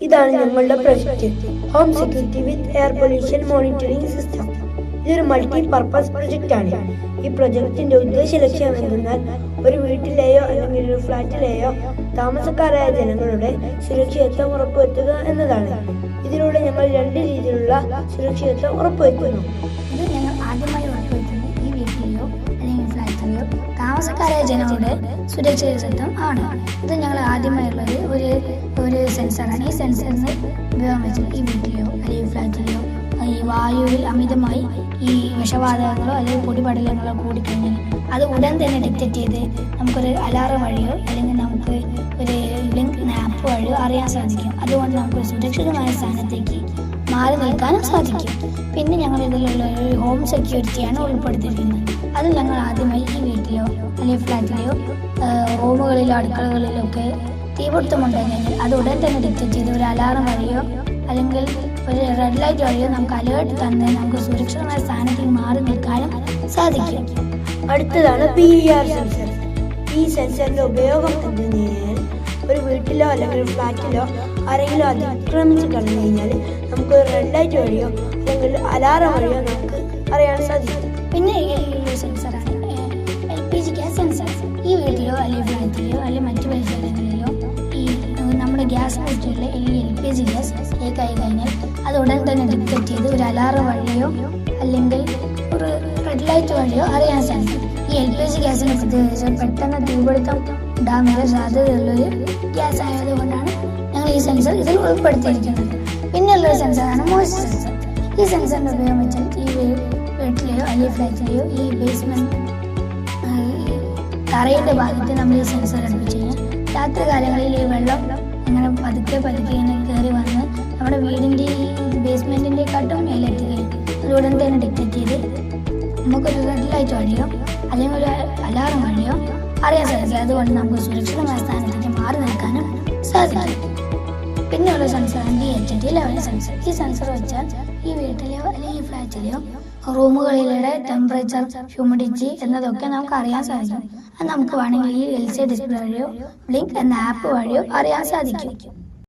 ഇതാണ് ഞങ്ങളുടെ project home security with air pollution monitoring system. ഇതൊരു മൾട്ടി പർപ്പസ് പ്രൊജക്റ്റ് ആണ്. ഈ പ്രൊജക്ടിന്റെ ഉദ്ദേശ ലക്ഷ്യം എന്തെന്നാൽ ഒരു വീട്ടിലെയോ അല്ലെങ്കിൽ ഒരു ഫ്ലാറ്റിലെയോ താമസക്കാരായ ജനങ്ങളുടെ സുരക്ഷിതത്വം ഉറപ്പുവരുത്തുക എന്നതാണ്. ഇതിലൂടെ ഞങ്ങൾ 2 രീതിയിലുള്ള സുരക്ഷിതത്വം ഉറപ്പുവരുത്തുന്നു. ഇത് ഞങ്ങൾ ആദ്യമായി ഉറപ്പുവരുത്തുന്നത് ഈ വീട്ടിലെയോ അല്ലെങ്കിൽ ഫ്ലാറ്റിലെയോ താമസക്കാരായ ജനങ്ങളുടെ സുരക്ഷിതത്വം ആണ്. ഇത് ഞങ്ങൾ ആദ്യമായുള്ളത് ഒരു സെൻസറാണ്. ഈ സെൻസറിന് ഉപയോഗിച്ച് ഈ വീട്ടിലെയോ അല്ലെങ്കിൽ ഫ്ലാറ്റിലെയോ ഈ വായുവിൽ അമിതമായി ഈ വിഷവാതകങ്ങളോ അല്ലെങ്കിൽ പൊടിപടലങ്ങളോ കൂടിക്കഴിഞ്ഞാൽ അത് ഉടൻ തന്നെ ഡിറ്റക്ട് ചെയ്ത് നമുക്കൊരു അലാറം വഴിയോ അല്ലെങ്കിൽ നമുക്ക് ഒരു ലിങ്ക് ആപ്പ് വഴിയോ അറിയാൻ സാധിക്കും. അതുകൊണ്ട് നമുക്ക് സുരക്ഷിതമായ സ്ഥാനത്തേക്ക് മാറി നിൽക്കാനും സാധിക്കും. പിന്നെ ഞങ്ങൾ ഇതിലുള്ള ഒരു ഹോം സെക്യൂരിറ്റിയാണ് ഉൾപ്പെടുത്തിയിരിക്കുന്നത്. അത് ഞങ്ങൾ ആദ്യമായി ഈ വീട്ടിലോ അല്ലെങ്കിൽ ഫ്ലാറ്റിലെയോ റൂമുകളിലോ അടുക്കളകളിലോ ഒക്കെ തീപിടുത്തമുണ്ടെങ്കിൽ അത് ഉടൻ തന്നെ ഡിറ്റക്ട് ചെയ്ത് ഒരു അലാറം വഴിയോ അല്ലെങ്കിൽ ഒരു റെഡ് ലൈറ്റ് വഴിയോ നമുക്ക് അലേർട്ട് തന്ന് നമുക്ക് സുരക്ഷിതമായ സ്ഥാനത്തേക്ക് മാറി നിൽക്കാനും സാധിക്കും. അടുത്തതാണ് PER സെൻസർ. ഈ സെൻസറിന്റെ ഉപയോഗം എന്തെന്ന് കഴിഞ്ഞാൽ ഒരു വീട്ടിലോ അല്ലെങ്കിൽ ഒരു ഫ്ലാറ്റിലോ ആരെങ്കിലും അതിക്രമിച്ച് കളഞ്ഞു കഴിഞ്ഞാൽ നമുക്ക് ഒരു റെഡ് ലൈറ്റ് വഴിയോ അല്ലെങ്കിൽ അലാറം വഴിയോ നമുക്ക് അറിയാൻ സാധിക്കും. പിന്നെ ഈ സെൻസറാണ് LPG ഗ്യാസ് സെൻസർ. ഈ വീട്ടിലോ അല്ലെങ്കിൽ ഫ്ലാറ്റിലെയോ അല്ലെങ്കിൽ മറ്റു പരിസരങ്ങളിലോ ഈ നമ്മുടെ ഗ്യാസ് കുറ്റിയിലെ LPG ഗ്യാസ് ലീക്ക് ആയി കഴിഞ്ഞാൽ അത് ഉടൻ തന്നെ ഡിറ്റക്ട് ചെയ്ത് ഒരു അലാറം വഴിയോ അല്ലെങ്കിൽ ഒരു റെഡ് ലൈറ്റ് വഴിയോ അറിയാൻ സാധിക്കും. ഈ LPG ഗ്യാസിനെ പ്രത്യേകിച്ച് പെട്ടെന്ന് തീപിടുത്തം ഉണ്ടാകാൻ സാധ്യതയുള്ളൊരു ഗ്യാസ് ആയതുകൊണ്ടാണ് ഞങ്ങൾ ഈ സെൻസർ ഇതിൽ ഉൾപ്പെടുത്തിയിരിക്കുന്നത്. പിന്നെയുള്ളൊരു സെൻസറാണ് മോയ്സ്ചർ സെൻസർ. ഈ സെൻസറിന്റെ ഉപയോഗം വെച്ചാൽ ഈ വീട്ടിലെയോ അല്ലെങ്കിൽ ഫ്ലാറ്റിലെയോ ഈ ബേസ്മെന്റ് തറയുടെ ഭാഗത്ത് നമ്മൾ ഈ സെൻസർ ഘടിപ്പിച്ച് കഴിഞ്ഞാൽ രാത്രി കാലങ്ങളിൽ ഈ വെള്ളം ഇങ്ങനെ പതുക്കെ ഇങ്ങനെ കയറി വന്ന് നമ്മുടെ വീടിൻ്റെ ഈ ബേസ്മെന്റിന്റെ കാട്ടും മേലെത്തുകയും അതുടൻ തന്നെ ഡിറ്റക്ട് ചെയ്ത് നമുക്കൊരു റെഡ് ലൈറ്റ് വഴിയോ അല്ലെങ്കിൽ ഒരു അലാറം വഴിയോ അറിയാൻ സാധിക്കും. അതുകൊണ്ട് നമുക്ക് സുരക്ഷിതമായ സ്ഥാനത്തേക്ക് മാറി നിൽക്കാനും സാധിക്കും. പിന്നെയുള്ള സെൻസറാണ് DHT11 സെൻസർ. ഈ സെൻസർ വെച്ചാൽ ഈ വീട്ടിലെയോ അല്ലെങ്കിൽ ഈ ഫ്ലാറ്റിലെയോ റൂമുകളിലെ ടെമ്പറേച്ചർ, ഹ്യൂമിഡിറ്റി എന്നതൊക്കെ നമുക്ക് അറിയാൻ സാധിക്കും. അത് നമുക്ക് വേണമെങ്കിൽ ഈ LCD ഡിസ്പ്ലേ വഴിയോ ബ്ലിങ്ക് എന്ന ആപ്പ് വഴിയോ അറിയാൻ സാധിക്കും.